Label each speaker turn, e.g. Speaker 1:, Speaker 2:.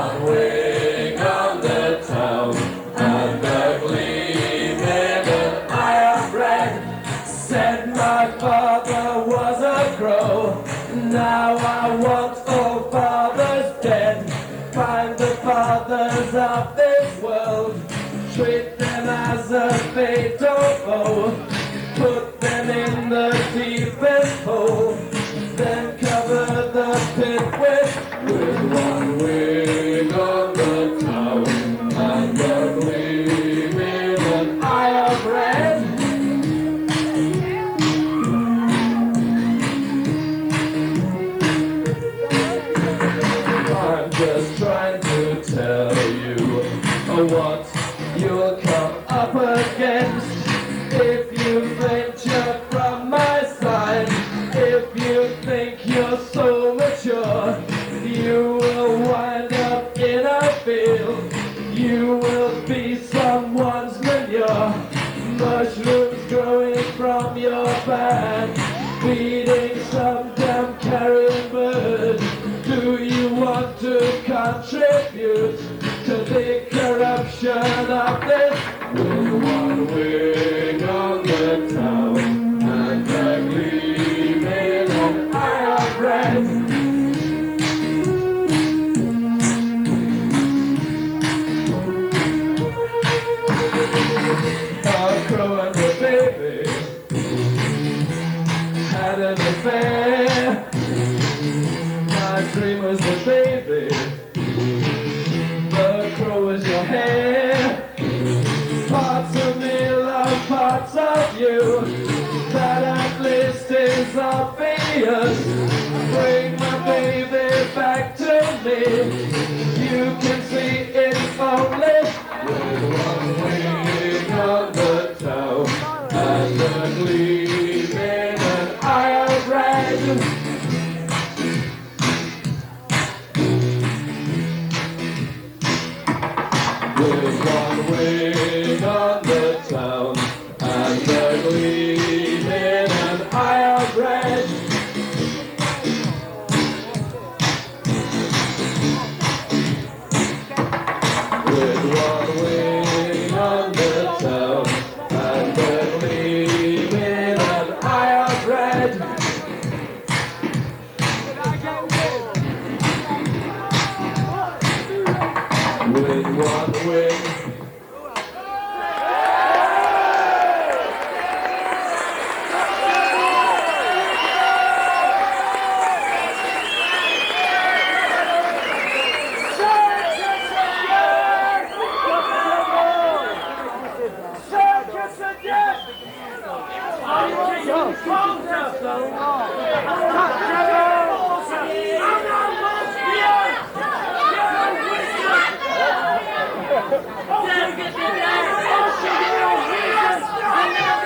Speaker 1: one wing on the town, and the gleaming eye of red said my father was a crow. Now I want all fathers dead. Find the fathers of this world, treat them as a fatal foe, put them in the deepest hole, then cover the pit with one wing on the town, and the gleaming eye of red. I'm just trying to tell you what you'll come up against if you venture from my side. If you think you're so mature, you will wind up in a field. You will be someone's manure, mushrooms growing from your back, feeding some damn carrion bird. Do you want to contribute to the corruption of this? With one wing on the town, and the gleaming eye of red. A crow and a baby had an affair. My dream was the baby, the crow was your hair. Parts of me love parts of you, that at least is obvious. Bring my baby back to me, you can see it's only with one wing on the town, and the gleaming eye of red. With one wing on the town, and the gleaming eye of red. With one wing on the town, and the gleaming eye of red. With one wing.